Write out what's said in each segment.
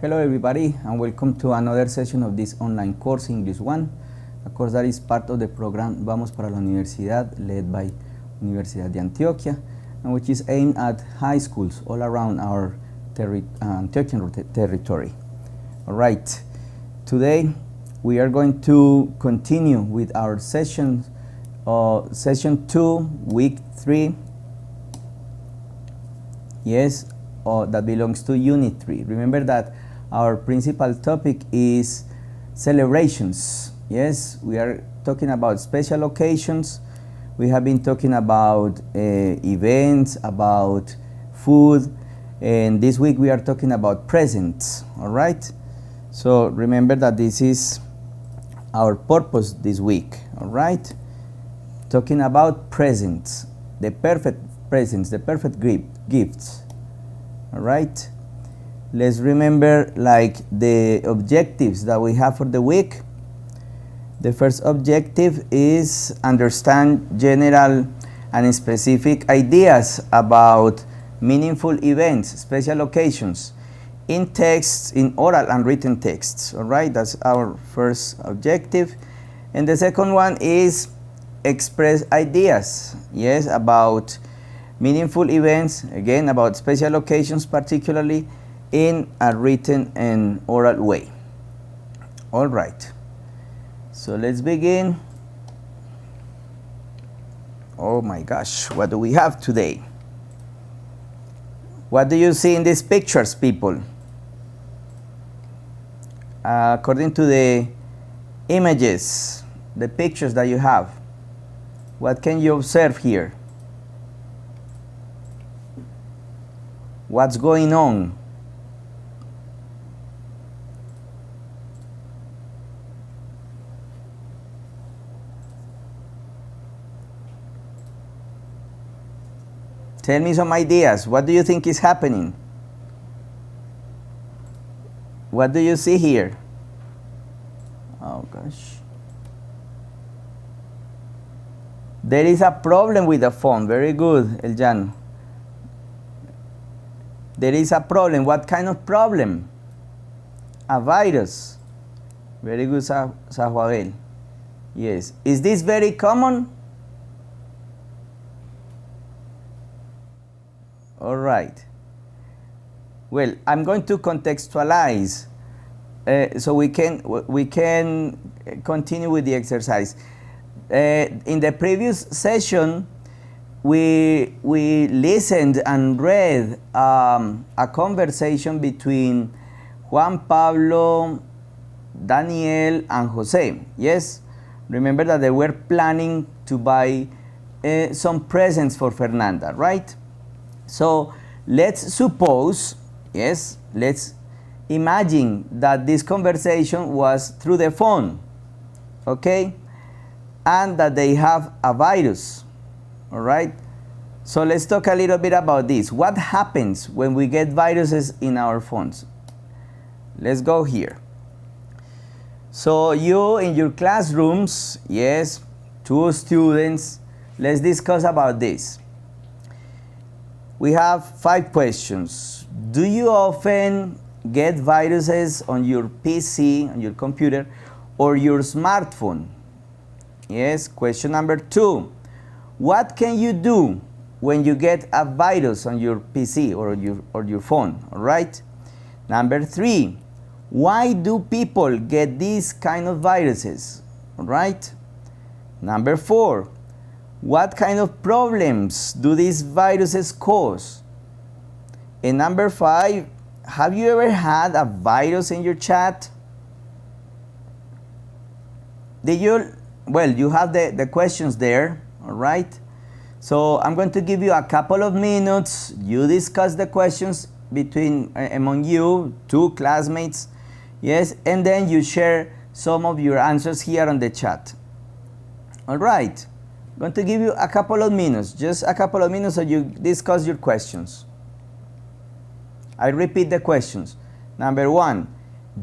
Hello everybody and welcome to another session of this online course, English 1, a course that is part of the program Vamos para la Universidad, led by Universidad de Antioquia, and which is aimed at high schools all around our Antiochian territory. Alright, today we are going to continue with our session 2, week 3, yes, that belongs to unit 3. Remember that our principal topic is celebrations. Yes, we are talking about special occasions. We have been talking about events, about food, and this week we are talking about presents. All right, so remember that this is our purpose this week. All right, talking about presents, the perfect presents, the perfect gifts. All right, let's remember like the objectives that we have for the week. The first objective is understand general and specific ideas about meaningful events, special occasions in texts, in oral and written texts. All right, that's our first objective. And the second one is express ideas, yes, about meaningful events, again about special occasions, particularly in a written and oral way. All right, so let's begin. Oh my gosh, what do we have today? What do you see in these pictures, people? According to the images, the pictures that you have, what can you observe here? What's going on? Tell me some ideas. What do you think is happening? What do you see here? Oh gosh. There is a problem with the phone. Very good, Eljan. There is a problem. What kind of problem? A virus. Very good, Sahuabel. Yes. Is this very common? All right. Well, I'm going to contextualize so we can continue with the exercise. In the previous session, we listened and read a conversation between Juan Pablo, Daniel, and Jose. Yes, remember that they were planning to buy some presents for Fernanda, right? So let's suppose, yes, let's imagine that this conversation was through the phone, okay, and that they have a virus. All right, so let's talk a little bit about this. What happens when we get viruses in our phones? Let's go here. So you in your classrooms, yes, 2 students, let's discuss about this. We have 5 questions. Do you often get viruses on your PC, on your computer, or your smartphone? Yes, question number 2. What can you do when you get a virus on your PC or your phone? All right. Number 3. Why do people get these kind of viruses? All right. Number 4. What kind of problems do these viruses cause? And number 5. Have you ever had a virus in your chat? Did you? Well, you have the questions there. All right, so I'm going to give you a couple of minutes. You discuss the questions among you, 2 classmates, yes, and then you share some of your answers here on the chat. All right, I'm going to give you a couple of minutes, just a couple of minutes, so you discuss your questions. I repeat the questions. Number 1,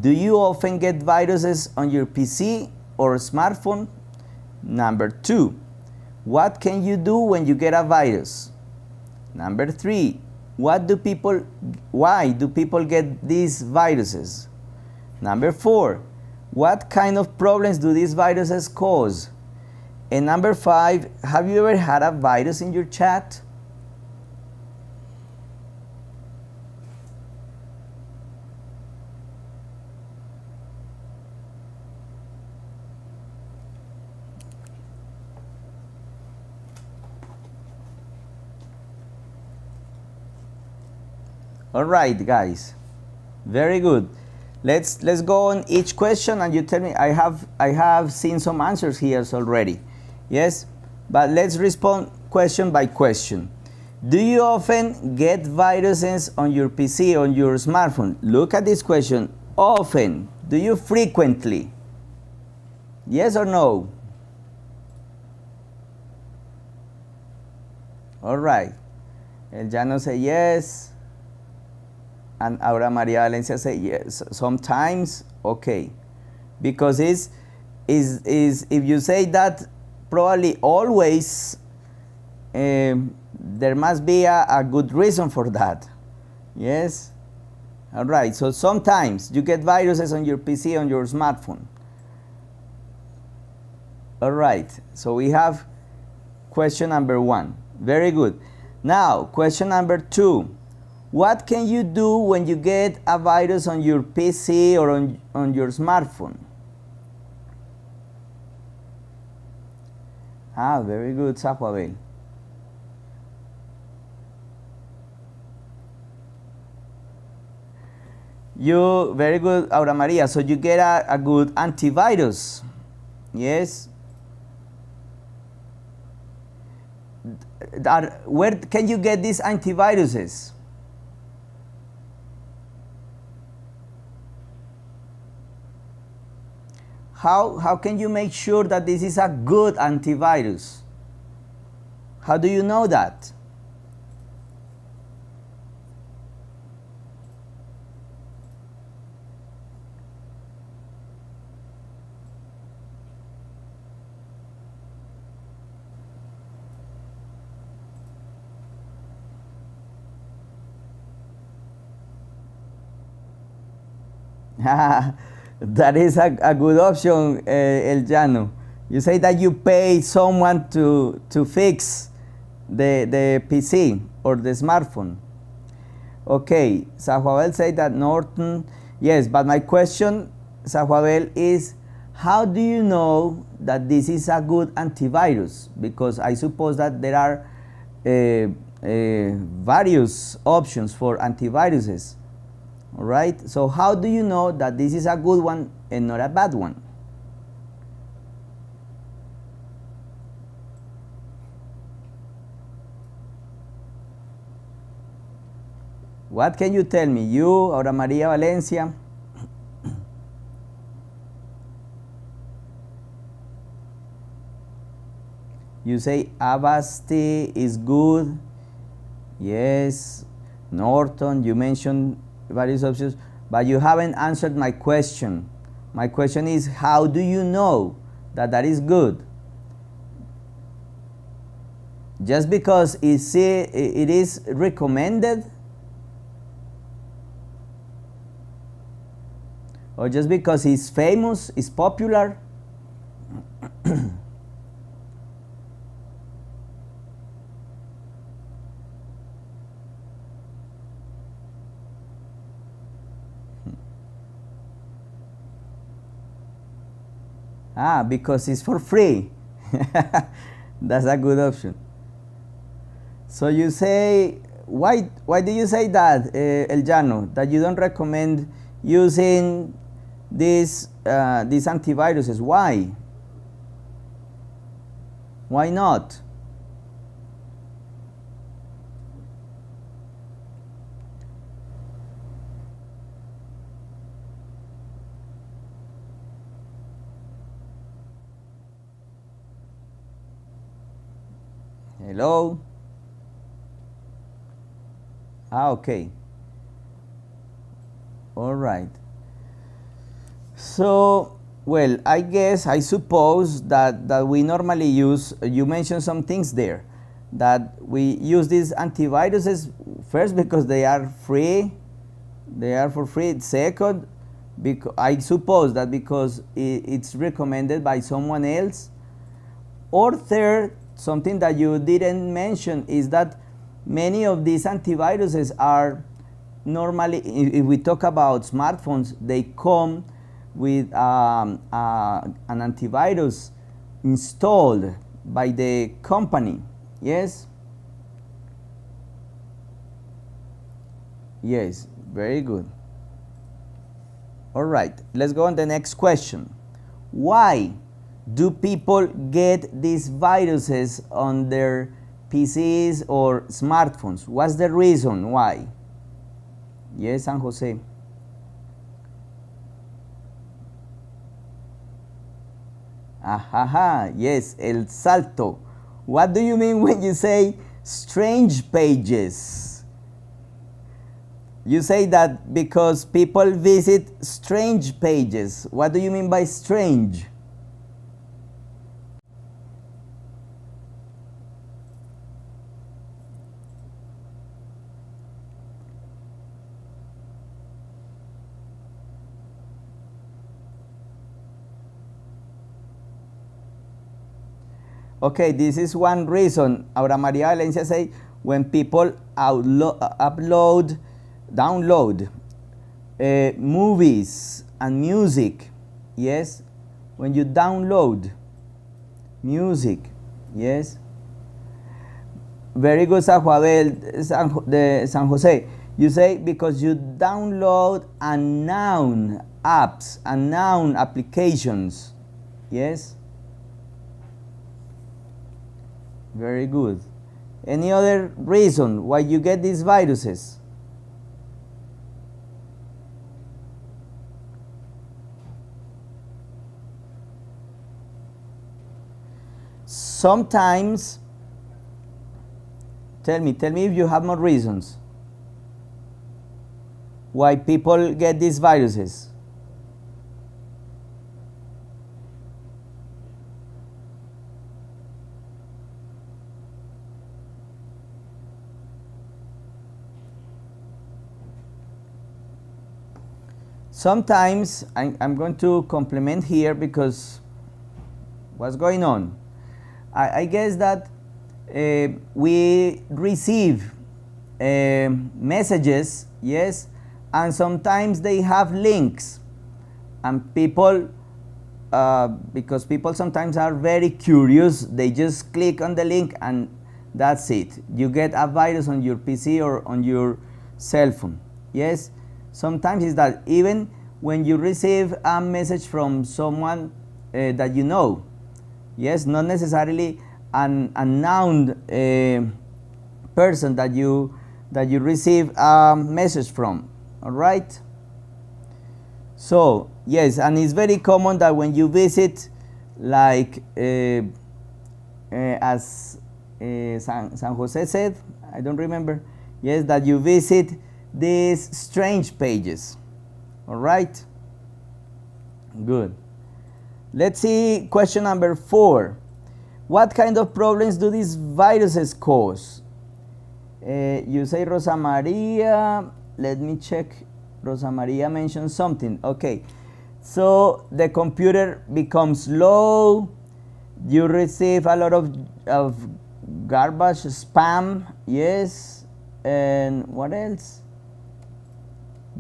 do you often get viruses on your PC or smartphone? Number 2, what can you do when you get a virus? Number 3, Why do people get these viruses? Number 4, what kind of problems do these viruses cause? And number 5, have you ever had a virus in your chat? All right, guys, very good. Let's go on each question, and you tell me. I have seen some answers here already. Yes, but let's respond question by question. Do you often get viruses on your PC, on your smartphone? Look at this question. Often. Do you frequently? Yes or no? All right. El Llano say yes. And Aura Maria Valencia say yes, sometimes. Okay, because is if you say that probably always, there must be a good reason for that. Yes. All right, so sometimes you get viruses on your PC, on your smartphone. All right, so we have question number 1. Very good. Now question number 2. What can you do when you get a virus on your PC or on your smartphone? Ah, very good, Sahuabel. Very good, Aura Maria. So you get a good antivirus. Yes. Where can you get these antiviruses? How can you make sure that this is a good antivirus? How do you know that? That is a good option, El Llano. You say that you pay someone to fix the PC or the smartphone. Okay, Sahuabel said that Norton, yes, but my question, Sahuabel, is how do you know that this is a good antivirus? Because I suppose that there are various options for antiviruses. All right, so how do you know that this is a good one and not a bad one? What can you tell me? You, Aura Maria Valencia? You say Avasti is good. Yes. Norton, you mentioned various options, but you haven't answered my question. My question is, how do you know that that is good? Just because it is recommended? Or just because it's famous, it's popular? Ah, because it's for free. That's a good option. So you say, why do you say that, El Llano, that you don't recommend using these antiviruses? Why? Why not? Hello? Ah, okay. All right. So, well, I suppose that we normally use, you mentioned some things there. that we use these antiviruses first because they are free, they are for free. Second, because I suppose that because it's recommended by someone else. Or third, something that you didn't mention is that many of these antiviruses are normally, if we talk about smartphones, they come with an antivirus installed by the company. Yes? Yes, very good. All right, let's go on the next question. Why do people get these viruses on their PCs or smartphones? What's the reason why? Yes, San Jose. Ahaha, yes, el salto. What do you mean when you say strange pages? You say that because people visit strange pages. What do you mean by strange? Okay, this is one reason. Aura Maria Valencia say when people download movies and music. Yes, when you download music. Yes, very good, San Jose. You say because you download unknown apps, unknown applications. Yes. Very good. Any other reason why you get these viruses? Sometimes, tell me if you have more reasons why people get these viruses. Sometimes, I'm going to complement here because what's going on? I guess that we receive messages, yes, and sometimes they have links, and people, because people sometimes are very curious, they just click on the link and that's it. You get a virus on your PC or on your cell phone, yes. Sometimes it's that even when you receive a message from someone that you know, yes, not necessarily an unknown person that you receive a message from. All right. So yes, and it's very common that when you visit, like as San Jose said, I don't remember. Yes, that you visit these strange pages. All right, good. Let's see question number 4. What kind of problems do these viruses cause? You say Rosa Maria. Let me check. Rosa Maria mentioned something. Okay, so the computer becomes slow. You receive a lot of garbage, spam. Yes, and what else?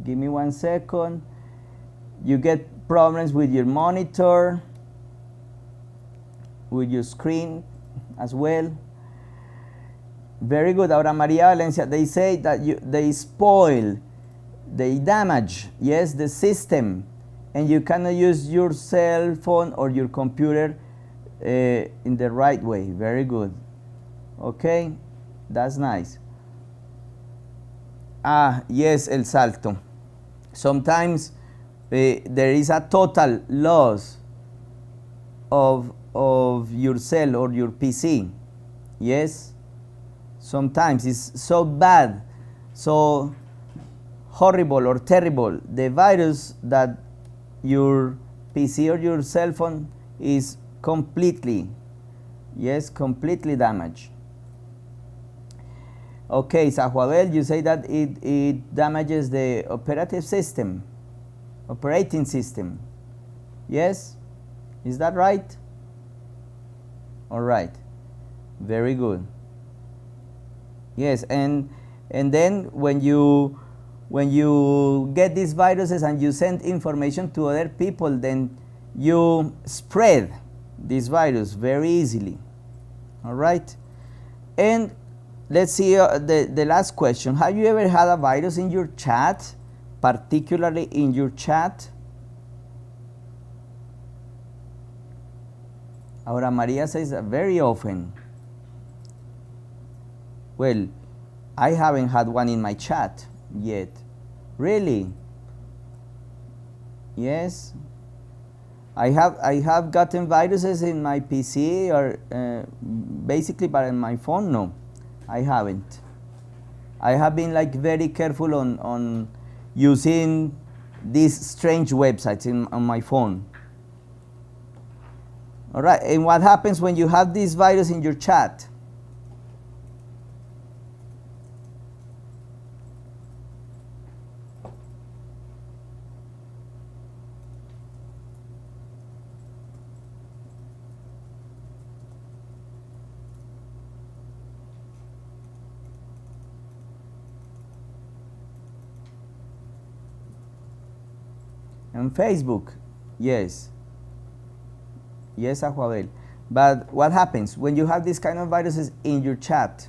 Give me 1 second. You get problems with your monitor, with your screen as well. Very good, Aura Maria Valencia. They say that they spoil, they damage, yes, the system, and you cannot use your cell phone or your computer in the right way. Very good. Okay, that's nice. Ah, yes, el salto. Sometimes there is a total loss of your cell or your PC. Yes, sometimes it's so bad, so horrible or terrible, the virus, that your PC or your cell phone is completely, yes, completely damaged. Okay, Sahuabel, you say that it damages the operating system. Yes? Is that right? All right. Very good. Yes, and then when you get these viruses and you send information to other people, then you spread this virus very easily. All right. And let's see the last question. Have you ever had a virus in your chat, particularly in your chat? Ahora Maria says very often. Well, I haven't had one in my chat yet. Really? Yes. I have gotten viruses in my PC or basically, but in my phone, no, I haven't. I have been like very careful on using these strange websites on my phone. All right, and what happens when you have this virus in your chat? On Facebook, yes. Yes, Ajuabel. But what happens when you have these kind of viruses in your chat?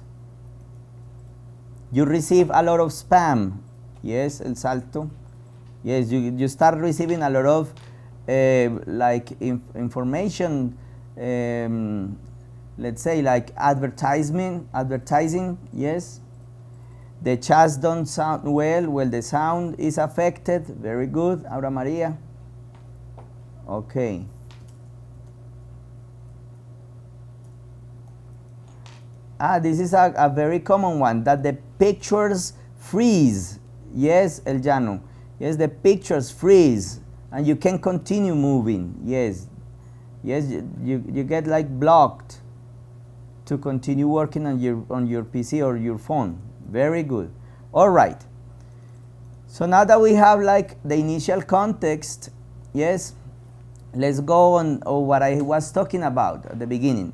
You receive a lot of spam. Yes, el salto. Yes, you start receiving a lot of like information, let's say like advertising, yes. The chats don't sound well. Well, the sound is affected. Very good, Aura Maria. Okay. This is a very common one, that the pictures freeze. Yes, El Llano. Yes, the pictures freeze and you can continue moving. Yes. Yes, you get like blocked to continue working on your PC or your phone. Very good. All right. So now that we have like the initial context, yes, let's go on what I was talking about at the beginning.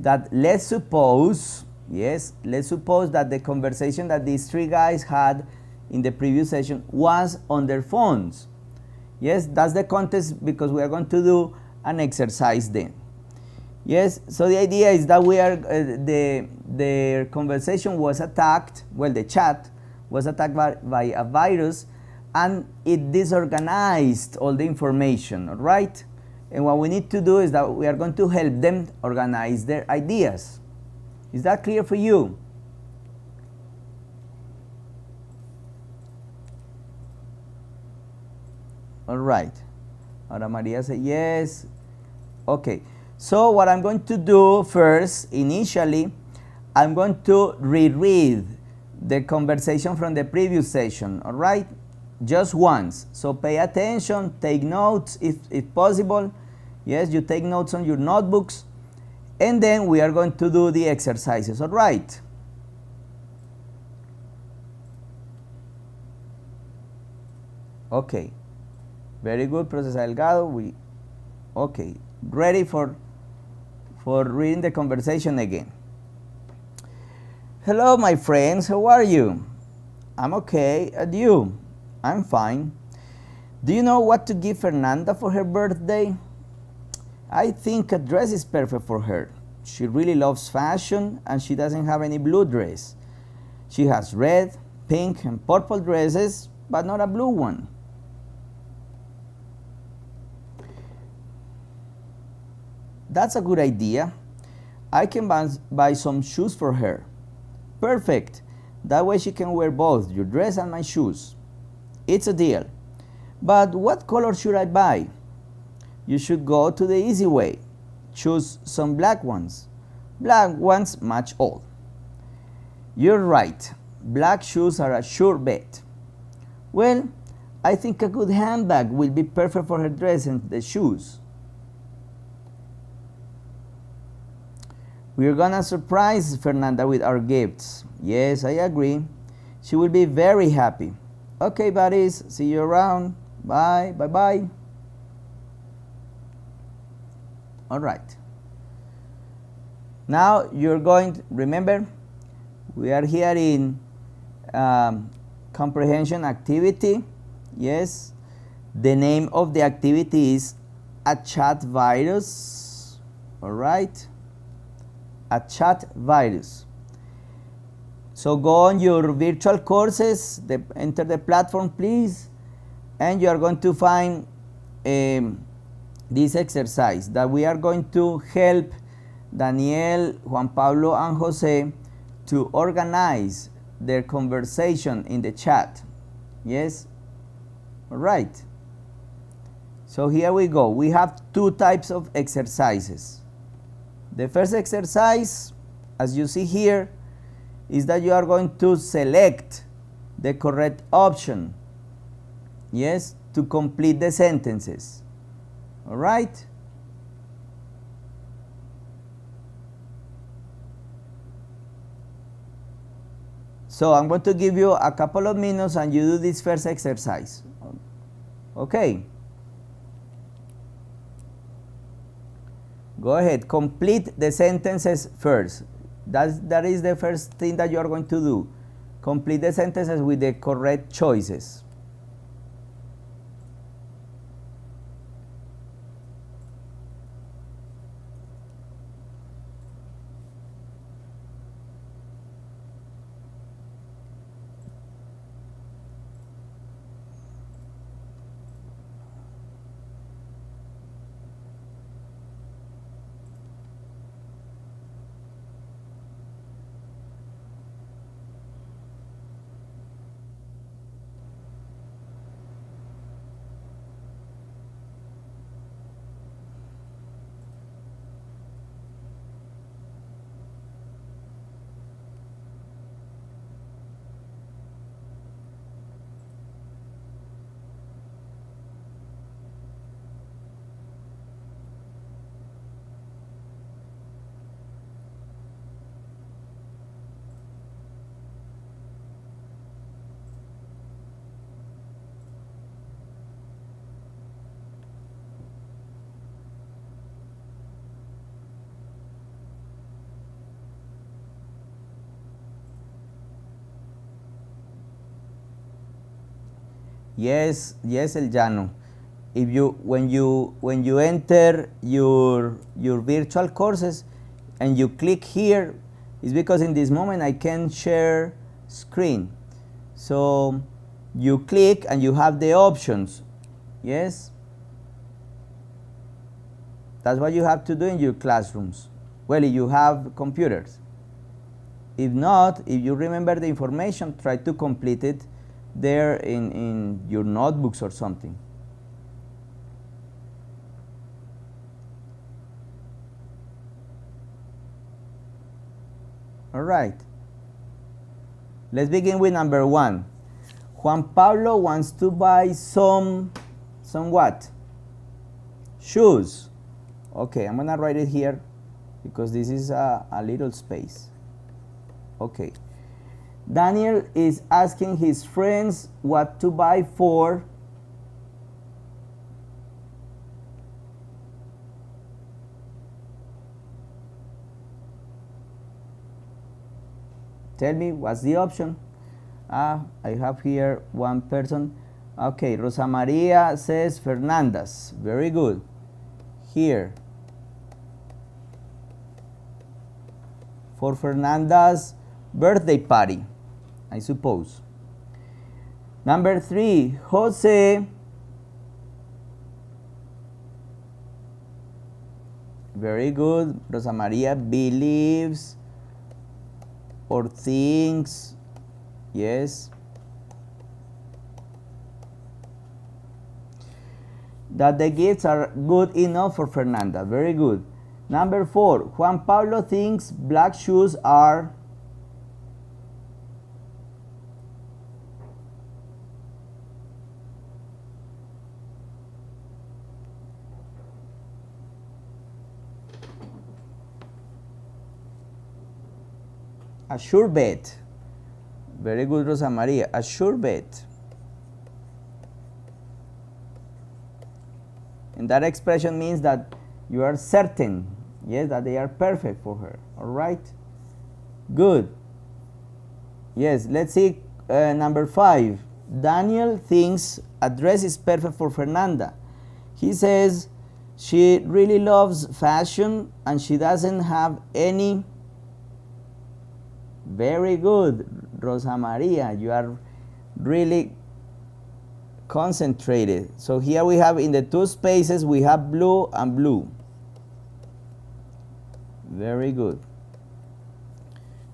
That let's suppose that the conversation that these three guys had in the previous session was on their phones. Yes, that's the context because we are going to do an exercise then. Yes, so the idea is that we are their conversation was attacked. Well, the chat was attacked by a virus, and it disorganized all the information. All right, and what we need to do is that we are going to help them organize their ideas. Is that clear for you? All right. Ahora Maria said yes. Okay. So what I'm going to do first, initially, I'm going to reread the conversation from the previous session, all right? Just once. So pay attention, take notes if possible. Yes, you take notes on your notebooks. And then we are going to do the exercises, all right? Okay. Very good, Professor Delgado. Okay. Ready for reading the conversation again. Hello, my friends. How are you? I'm okay. And you? I'm fine. Do you know what to give Fernanda for her birthday? I think a dress is perfect for her. She really loves fashion and she doesn't have any blue dress. She has red, pink, and purple dresses, but not a blue one. That's a good idea. I can buy some shoes for her. Perfect. That way she can wear both your dress and my shoes. It's a deal. But what color should I buy? You should go to the easy way. Choose some black ones. Black ones match all. You're right. Black shoes are a sure bet. Well, I think a good handbag will be perfect for her dress and the shoes. We're gonna surprise Fernanda with our gifts. Yes, I agree. She will be very happy. Okay, buddies, see you around. Bye, bye, bye. All right. Now you're going to remember, we are here in comprehension activity. Yes, the name of the activity is a chat virus. All right, a chat virus. So go on your virtual courses, enter the platform, please, and you are going to find this exercise that we are going to help Daniel, Juan Pablo, and Jose to organize their conversation in the chat. Yes? All right. So here we go. We have two types of exercises. The first exercise, as you see here, is that you are going to select the correct option. Yes? To complete the sentences. All right? So I'm going to give you a couple of minutes and you do this first exercise. Okay. Go ahead, complete the sentences first. That is the first thing that you are going to do. Complete the sentences with the correct choices. Yes, yes, El Llano. If you when you enter your virtual courses and you click here, it's because in this moment I can share screen. So you click and you have the options. Yes, that's what you have to do in your classrooms. Well, if you have computers. If not, if you remember the information, try to complete it there in your notebooks or something. All right. Let's begin with number 1. Juan Pablo wants to buy some what? Shoes. Okay, I'm gonna write it here because this is a little space. Okay. Daniel is asking his friends what to buy for tell me what's the option. I have here one person. Okay, Rosa Maria says Fernanda's. Very good. Here for Fernanda's birthday party, I suppose. Number 3, Jose. Very good. Rosa Maria believes or thinks, yes, that the gifts are good enough for Fernanda. Very good. Number 4, Juan Pablo thinks black shoes are A sure bet. Very good, Rosa Maria. A sure bet. And that expression means that you are certain, yes, that they are perfect for her. All right? Good. Yes, let's see number 5. Daniel thinks a dress is perfect for Fernanda. He says she really loves fashion and she doesn't have any. Very good, Rosa Maria. You are really concentrated. So here we have in the two spaces we have blue and blue. Very good.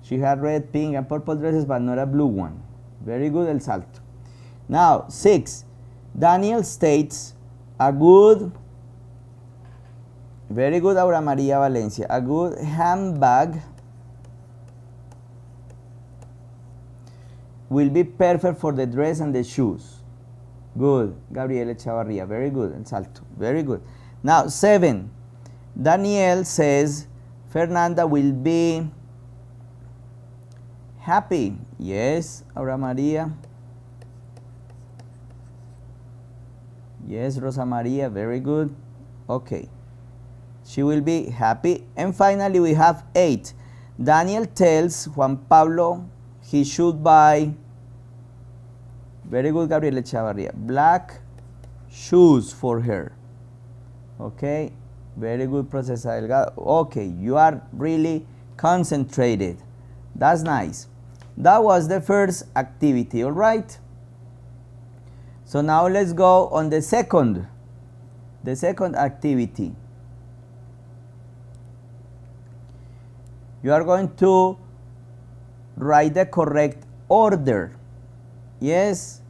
She had red, pink and purple dresses but not a blue one. Very good, el salto. Now 6. Daniel states a good, very good, Aura Maria Valencia, a good handbag will be perfect for the dress and the shoes. Good, Gabriela Chavarria. Very good, el salto. Very good. Now 7. Daniel says Fernanda will be happy. Yes, Aura Maria. Yes, Rosa Maria. Very good. Okay. She will be happy. And finally we have 8. Daniel tells Juan Pablo he should buy, very good, Gabriela Chavarria, black shoes for her. Okay, very good, Procesa Delgado. Okay, you are really concentrated. That's nice. That was the first activity, all right? So now let's go on the second activity. You are going to write the correct order. Yes,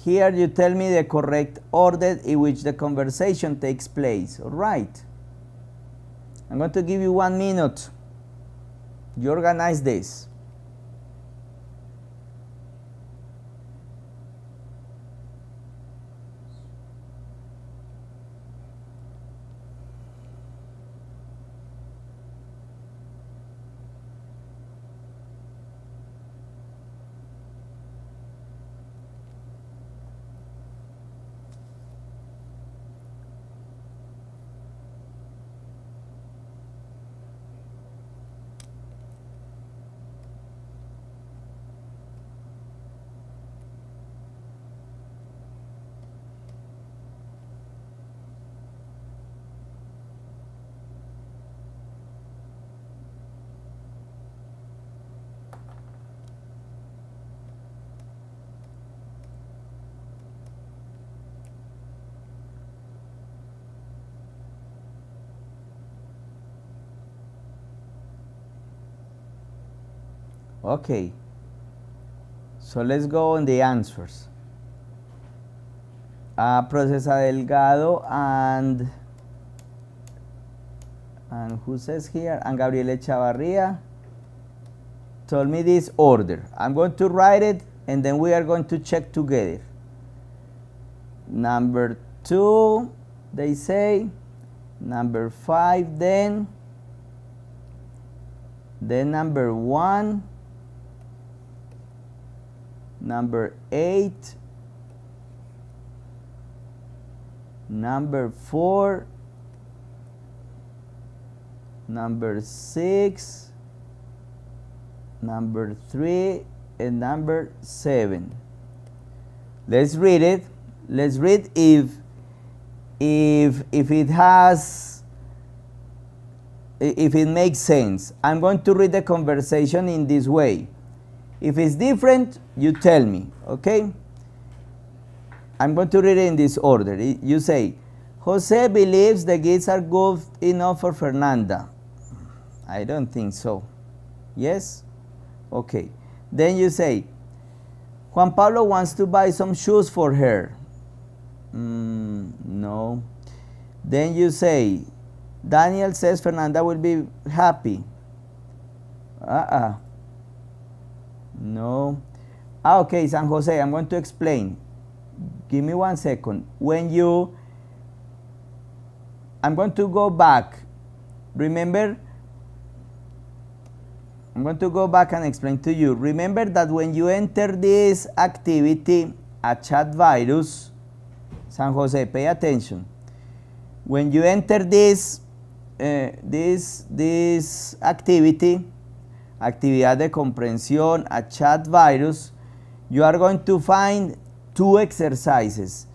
here you tell me the correct order in which the conversation takes place. All right, I'm going to give you 1 minute. You organize this. Okay, so let's go on the answers. Procesa Delgado and who says here, and Gabriela Chavarria told me this order. I'm going to write it and then we are going to check together. Number 2, they say, number 5, then number 1, number 8, number 4, number 6, number 3, and number 7. Let's read it. Let's read if it has, if it makes sense. I'm going to read the conversation in this way. If it's different, you tell me, okay? I'm going to read it in this order. You say, Jose believes the gifts are good enough for Fernanda. I don't think so. Yes? Okay. Then you say, Juan Pablo wants to buy some shoes for her. No. Then you say, Daniel says Fernanda will be happy. No. Okay, San Jose, I'm going to explain. Give me 1 second. I'm going to go back. Remember, I'm going to go back and explain to you. Remember that when you enter this activity, a chat virus, San Jose, pay attention. When you enter this activity, actividad de comprensión, a chat virus, you are going to find two exercises.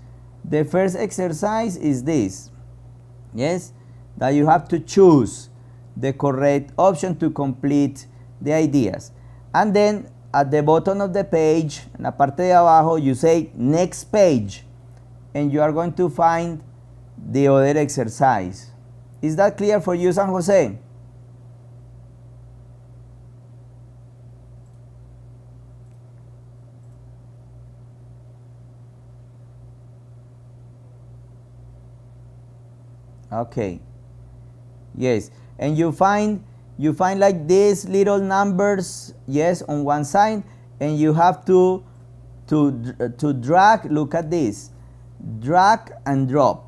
The first exercise is this, yes, that you have to choose the correct option to complete the ideas. And then at the bottom of the page, en la parte de abajo, you say next page, and you are going to find the other exercise. Is that clear for you, San Jose? Okay. Yes, and you find like these little numbers, yes, on one side, and you have to drag. Look at this, drag and drop.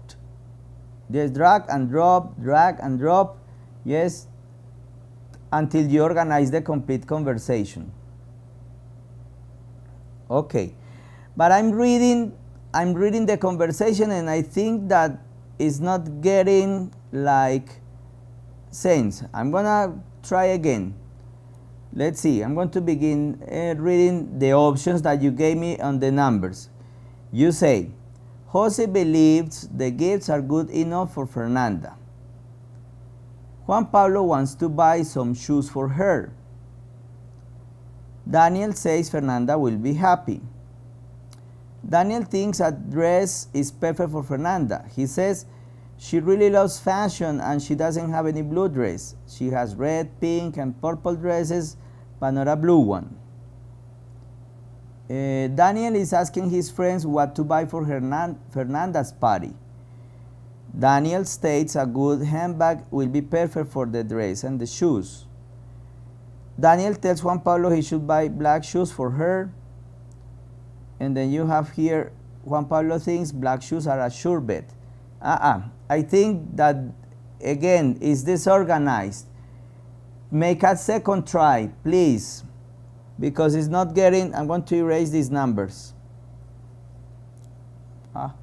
Yes, drag and drop, yes, until you organize the complete conversation. Okay, but I'm reading the conversation, and I think that it's not getting like sense. I'm gonna try again. Let's see. I'm going to begin reading the options that you gave me on the numbers. You say, Jose believes the gifts are good enough for Fernanda. Juan Pablo wants to buy some shoes for her. Daniel says Fernanda will be happy. Daniel thinks a dress is perfect for Fernanda. He says she really loves fashion and she doesn't have any blue dress. She has red, pink, and purple dresses, but not a blue one. Daniel is asking his friends what to buy for Fernanda's party. Daniel states a good handbag will be perfect for the dress and the shoes. Daniel tells Juan Pablo he should buy black shoes for her. And then you have here, Juan Pablo thinks black shoes are a sure bet. I think that, again, is disorganized. Make a second try, please, because it's not getting. I'm going to erase these numbers.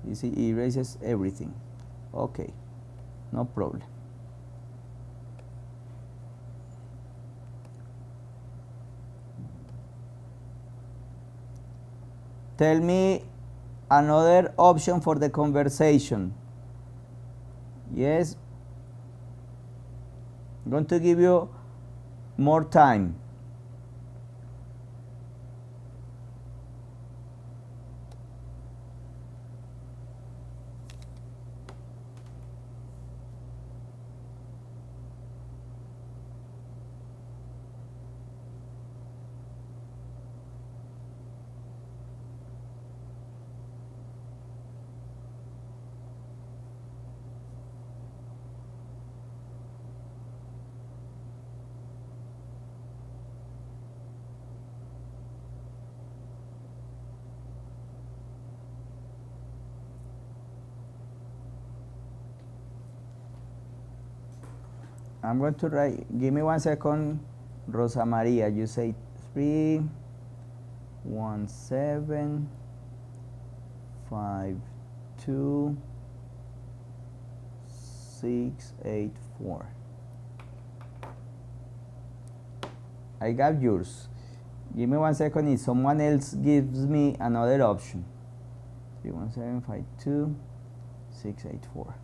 You see, it erases everything. Okay, no problem. Tell me another option for the conversation. Yes, I'm going to give you more time. I'm going to write, give me 1 second, Rosa Maria. You say 3, 1, 7, 5, 2, 6, 8, 4. I got yours. Give me 1 second if someone else gives me another option. 3, 1, 7, 5, 2, 6, 8, 4.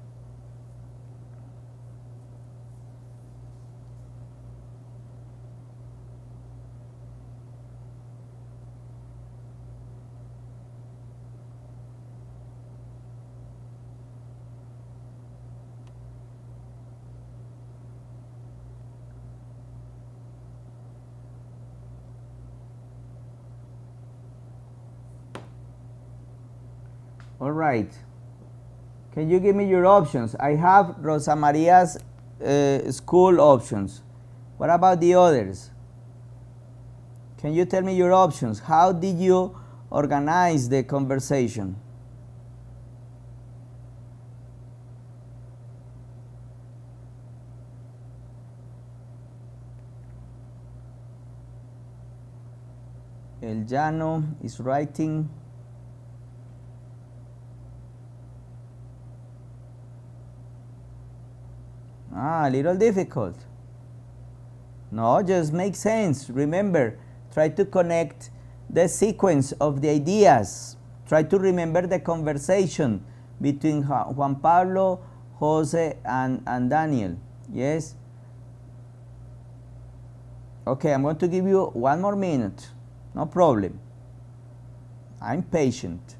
All right. Can you give me your options? I have Rosa Maria's school options. What about the others? Can you tell me your options? How did you organize the conversation? El Llano is writing. A little difficult. No, just makes sense. Remember, try to connect the sequence of the ideas. Try to remember the conversation between Juan Pablo, Jose, and Daniel. Yes? Okay, I'm going to give you 1 more minute. No problem. I'm patient.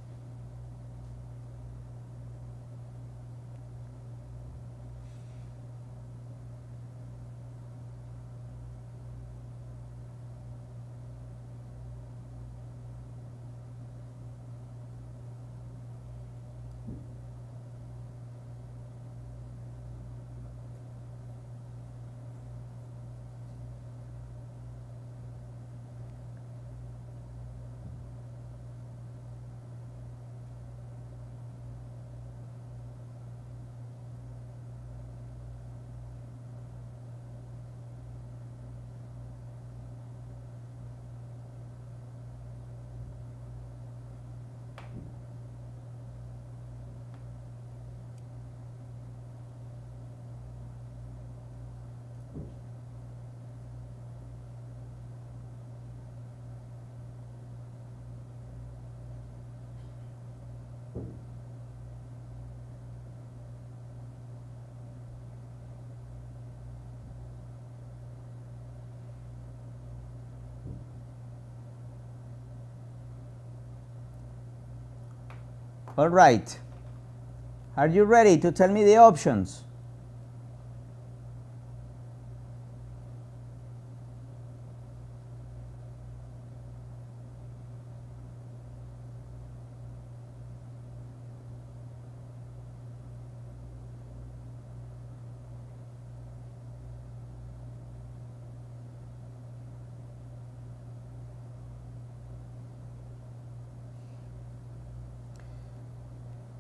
All right. Are you ready to tell me the options?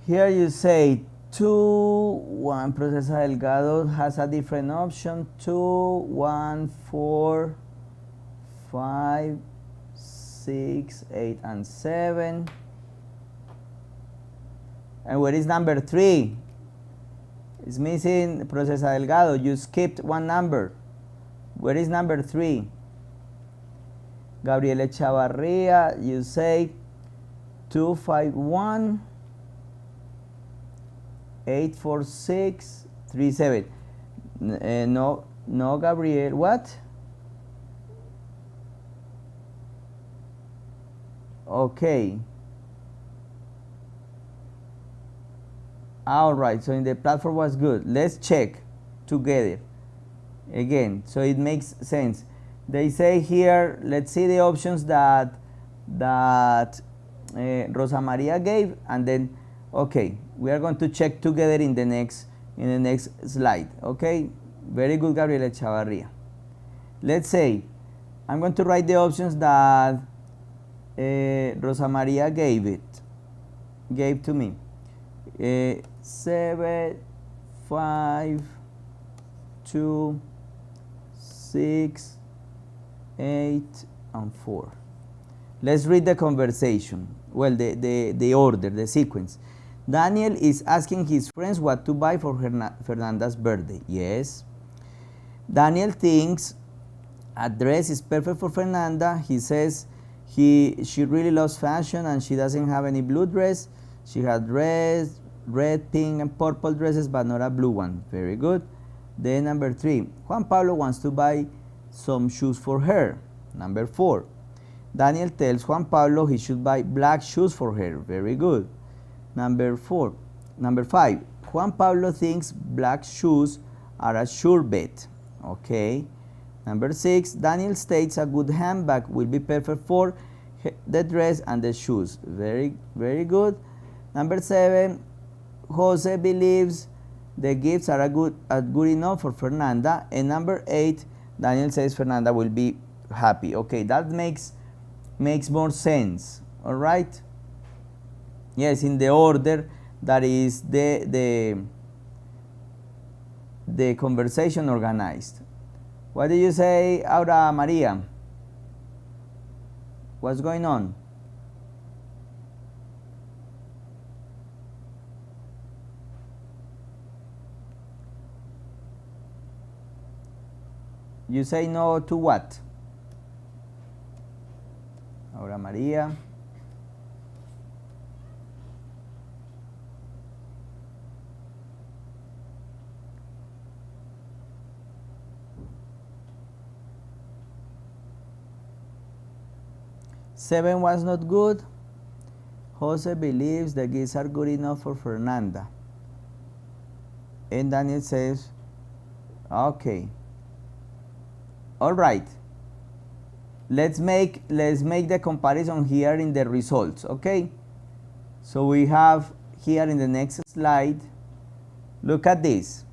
Here you say 2, 1, Procesa Delgado has a different option, 2, 1, 4, 5, 6, 8, and 7. And where is number 3? It's missing Procesa Delgado. You skipped 1 number. Where is number 3? Gabriel Echavarria, you say 2, 5, 1. 8, 4, 6, 3, 7. No, Gabriel. What? Okay. All right. So in the platform was good. Let's check together again, so it makes sense. They say here. Let's see the options that Rosa Maria gave, and then okay. We are going to check together in the next slide. Okay, very good, Gabriela Chavarria. Let's say I'm going to write the options that Rosa Maria gave to me. 7, 5, 2, 6, 8, and 4. Let's read the conversation. Well, the order, the sequence. Daniel is asking his friends what to buy for Fernanda's birthday. Yes. Daniel thinks a dress is perfect for Fernanda. He says she really loves fashion and she doesn't have any blue dress. She had red, pink, and purple dresses, but not a blue one. Very good. Then number 3, Juan Pablo wants to buy some shoes for her. Number 4, Daniel tells Juan Pablo he should buy black shoes for her. Very good. Number 5, Juan Pablo thinks black shoes are a sure bet. Okay. Number 6, Daniel states a good handbag will be perfect for the dress and the shoes. Very, very good. Number 7, Jose believes the gifts are good enough for Fernanda. And number 8, Daniel says Fernanda will be happy. Okay, that makes more sense. All right. Yes, in the order that is the conversation organized. What did you say, Aura Maria? What's going on? You say no to what? Ahora María. Seven was not good. Jose believes the gifts are good enough for Fernanda. And Daniel says, okay. All right. Let's make the comparison here in the results, okay? So we have here in the next slide, look at this.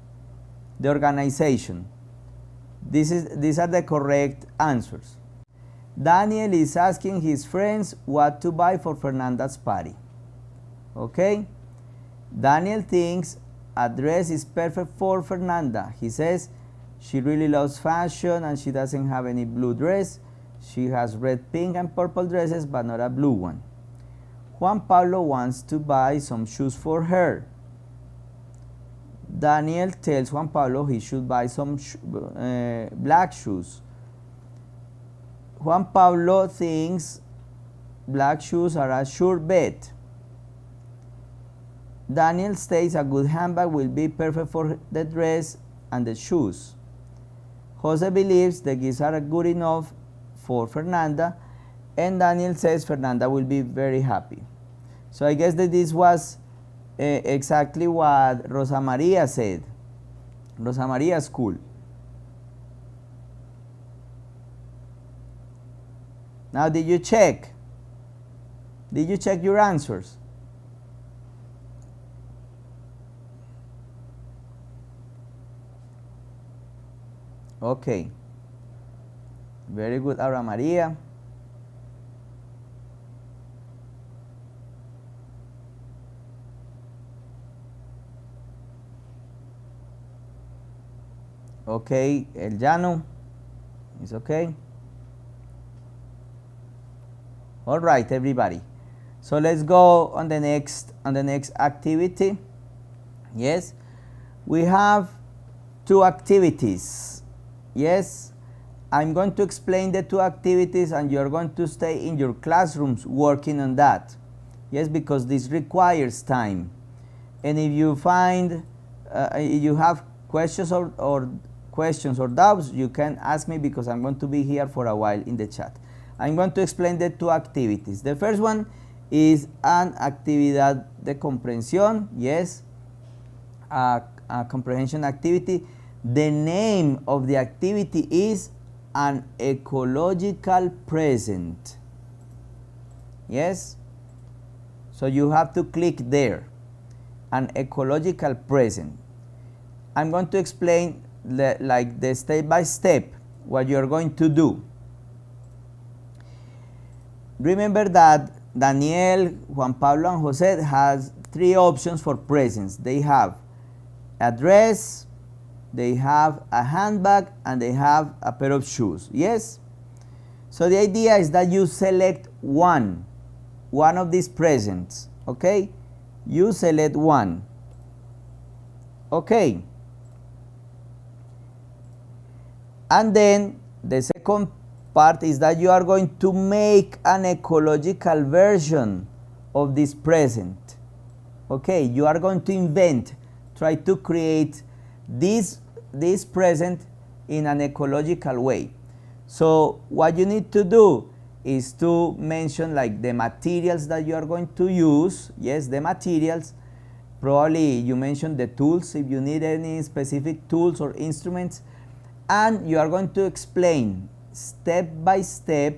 The organization. These are the correct answers. Daniel is asking his friends what to buy for Fernanda's party. Okay? Daniel thinks a dress is perfect for Fernanda. He says she really loves fashion and she doesn't have any blue dress. She has red, pink, and purple dresses, but not a blue one. Juan Pablo wants to buy some shoes for her. Daniel tells Juan Pablo he should buy some black shoes. Juan Pablo thinks black shoes are a sure bet. Daniel states a good handbag will be perfect for the dress and the shoes. Jose believes the gifts are good enough for Fernanda, and Daniel says Fernanda will be very happy. So I guess that this was exactly what Rosa Maria said. Rosa Maria's school. Now, did you check? Did you check your answers? Okay. Very good, Aura Maria. Okay, El Llano. It's okay. All right, everybody. So let's go on the next activity. Yes, we have two activities. Yes, I'm going to explain the two activities and you're going to stay in your classrooms working on that. Yes, because this requires time. And if you find you have questions or doubts, you can ask me because I'm going to be here for a while in the chat. I'm going to explain the two activities. The first one is an actividad de comprensión. Yes, a comprehension activity. The name of the activity is an ecological present. Yes, so you have to click there, an ecological present. I'm going to explain the step by step what you're going to do. Remember that Daniel, Juan Pablo, and Jose has three options for presents. They have a dress, they have a handbag, and they have a pair of shoes. Yes? So the idea is that you select one of these presents. Okay? You select one. Okay. And then the second part is that you are going to make an ecological version of this present. Okay, you are going to invent, try to create this present in an ecological way. So what you need to do is to mention like the materials that you are going to use. Yes, the materials. Probably you mention the tools if you need any specific tools or instruments, and you are going to explain step by step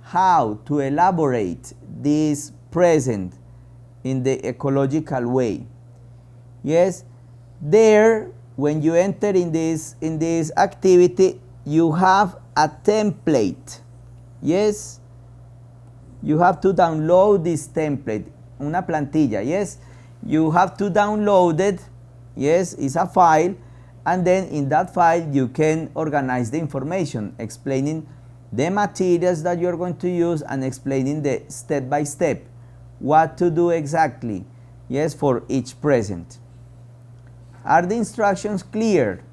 how to elaborate this present in the ecological way. Yes, there when you enter in this activity, you have a template. Yes, you have to download this template, una plantilla. Yes, you have to download it. Yes, it's a file. And then in that file you can organize the information explaining the materials that you're going to use and explaining the step by step, what to do exactly, yes, for each present. Are the instructions clear?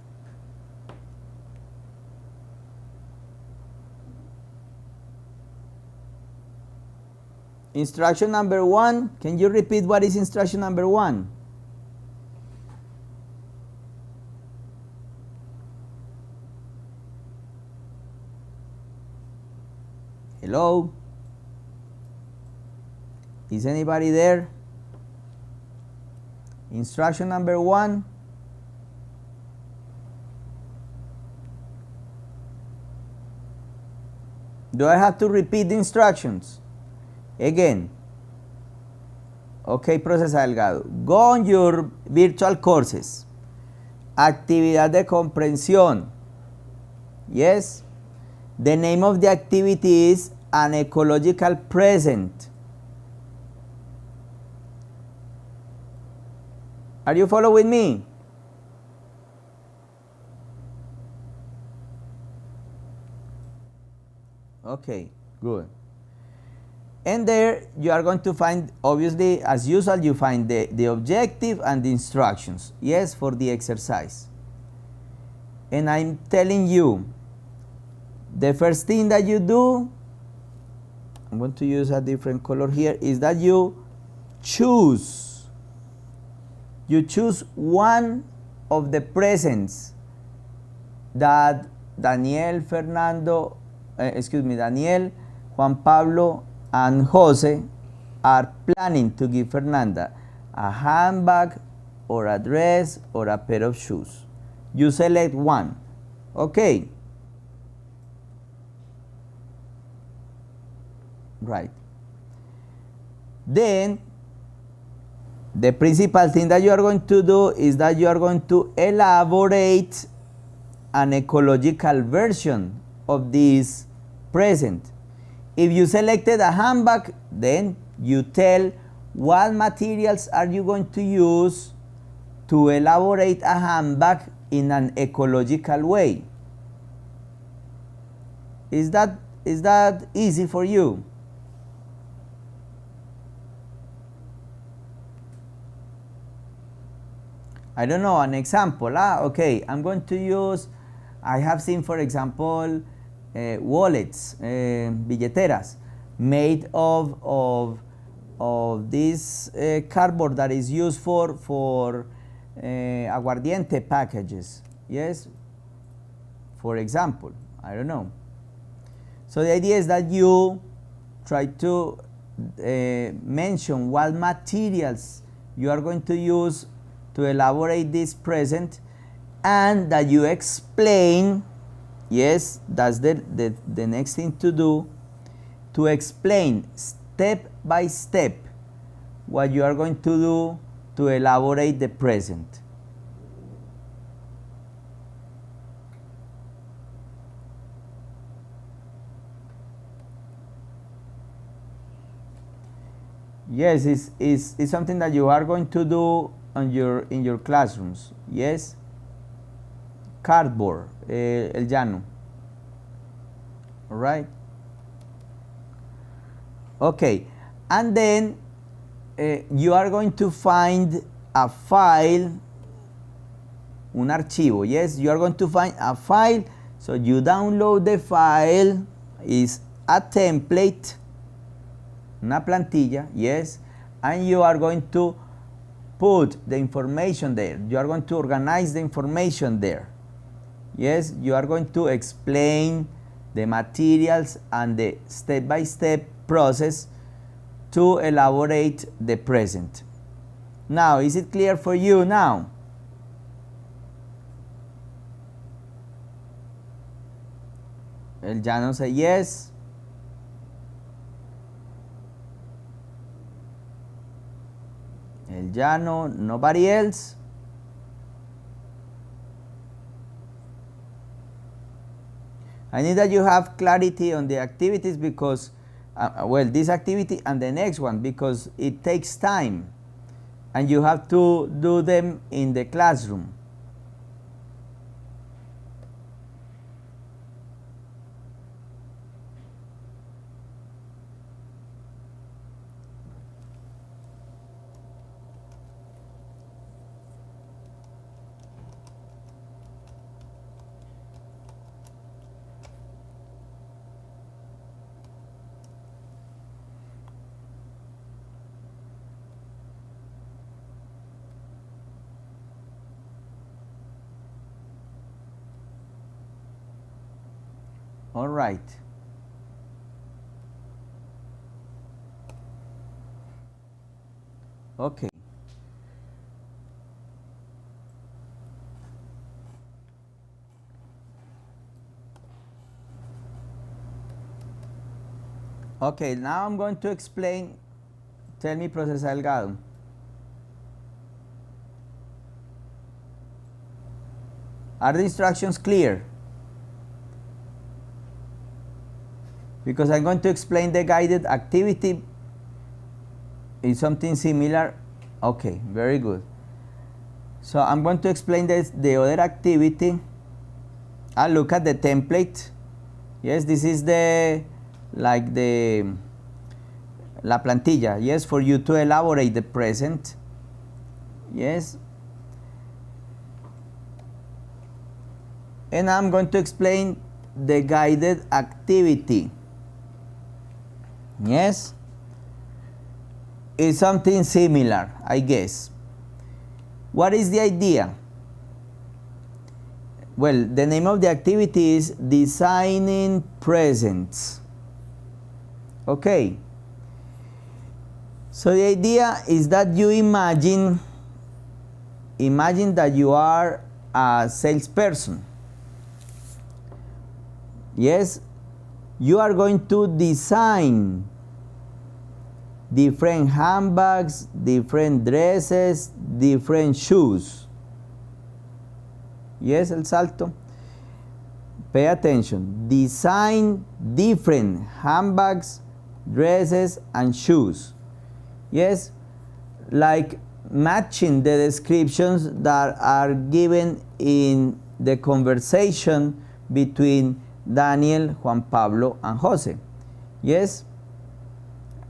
Instruction number 1, can you repeat what is instruction number 1? Hello? Is anybody there? Instruction number 1. Do I have to repeat the instructions? Again. Ok, Procesa Delgado. Go on your virtual courses. Actividad de comprensión. Yes. The name of the activity is an ecological present. Are you following me? Okay, good. And there you are going to find, obviously, as usual, you find the objective and the instructions, yes, for the exercise. And I'm telling you, the first thing that you do, I'm going to use a different color here, is that you choose one of the presents that Daniel, Fernando, Daniel, Juan Pablo, and Jose are planning to give Fernanda: a handbag, or a dress, or a pair of shoes. You select one. Okay. Right. Then the principal thing that you are going to do is that you are going to elaborate an ecological version of this present. If you selected a handbag, then you tell what materials are you going to use to elaborate a handbag in an ecological way. Is that easy for you? I don't know, an example. Okay, I'm going to use, I have seen, for example, wallets, billeteras, made of this cardboard that is used for aguardiente packages. Yes, for example, I don't know. So the idea is that you try to mention what materials you are going to use to elaborate this present, and that you explain, yes, that's the next thing to do, to explain step by step what you are going to do to elaborate the present. Yes, it's something that you are going to do in your classrooms. Yes, cardboard, el llano. All right. Okay, and then you are going to find a file, un archivo. Yes, you are going to find a file. So you download the file. Is a template, una plantilla. Yes, and you are going to put the information there. You are going to organize the information there. Yes, you are going to explain the materials and the step-by-step process to elaborate the present. Now, is it clear for you now? El llano say yes. El llano, nobody else? I need that you have clarity on the activities because, well, this activity and the next one, because it takes time and you have to do them in the classroom. All right. Okay. Okay, now I'm going to explain. Tell me, Professor Delgado. Are the instructions clear? Because I'm going to explain the guided activity. Is something similar? Okay, very good. So I'm going to explain the other activity. Look at the template. Yes, this is the la plantilla. Yes, for you to elaborate the present. Yes. And I'm going to explain the guided activity. Yes. It's something similar, I guess. What is the idea? Well, the name of the activity is Designing Presents. Okay. So the idea is that you imagine that you are a salesperson. Yes, you are going to design different handbags, different dresses, different shoes. Yes, el salto. Pay attention. Design different handbags, dresses, and shoes. Yes, like matching the descriptions that are given in the conversation between Daniel, Juan Pablo, and Jose. Yes.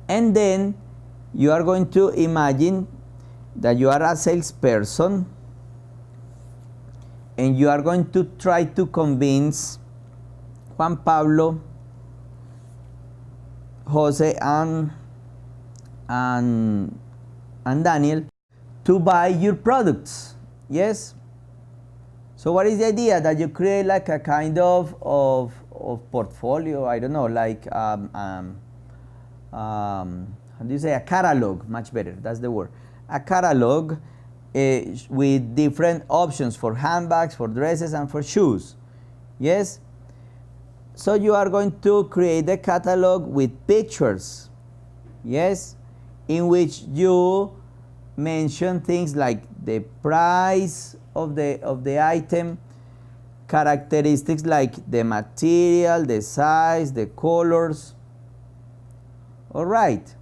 And then you are going to imagine that you are a salesperson and you are going to try to convince Juan Pablo, Jose, and Daniel to buy your products. Yes. So what is the idea? That you create like a kind of portfolio, I don't know, like how do you say, a catalog, much better, that's the word, a catalog with different options for handbags, for dresses, and for shoes. Yes. So you are going to create the catalog with pictures. Yes, in which you mention things like the price of the item, characteristics like the material, the size, the colors. All right.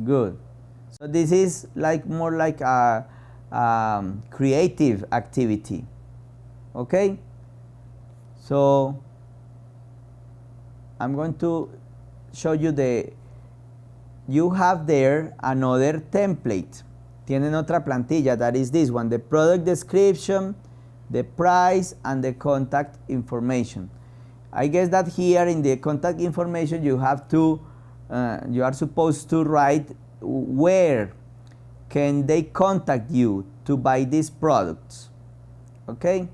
Good. So this is like more like a creative activity. Okay. So I'm going to show you you have there another template. Tienen otra plantilla, that is this one, the product description, the price, and the contact information. I guess that here in the contact information you have to, you are supposed to write where can they contact you to buy these products. Okay?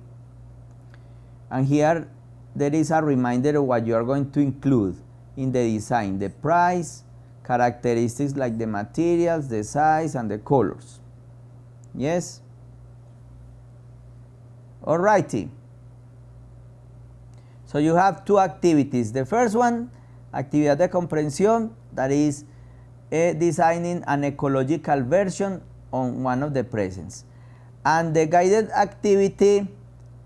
And here there is a reminder of what you are going to include in the design: the price, characteristics like the materials, the size, and the colors. Yes? Alrighty. So you have two activities. The first one, actividad de comprensión, that is designing an ecological version on one of the presents. And the guided activity,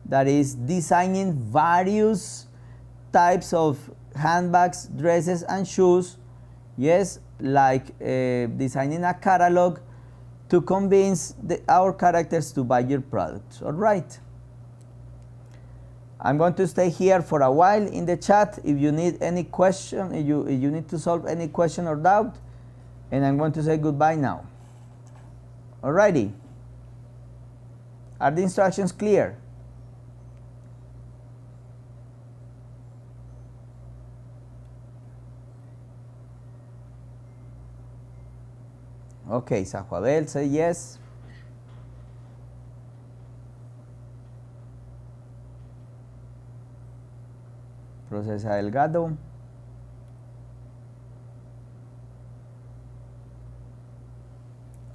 that is designing various types of handbags, dresses, and shoes. Yes, like designing a catalog to convince our characters to buy your products. All right. I'm going to stay here for a while in the chat if you need any question, if you need to solve any question or doubt, and I'm going to say goodbye now. Alrighty. Are the instructions clear? Okay, Sajuabel, say yes. José Sa Delgado.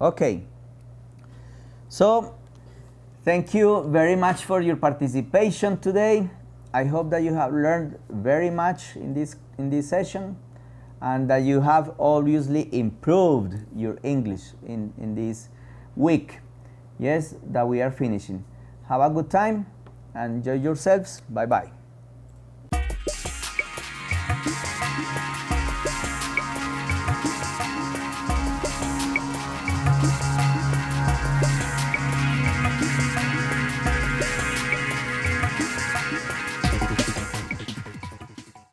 Okay. So, thank you very much for your participation today. I hope that you have learned very much in this session, and that you have obviously improved your English in this week. Yes, that we are finishing. Have a good time and enjoy yourselves. Bye bye.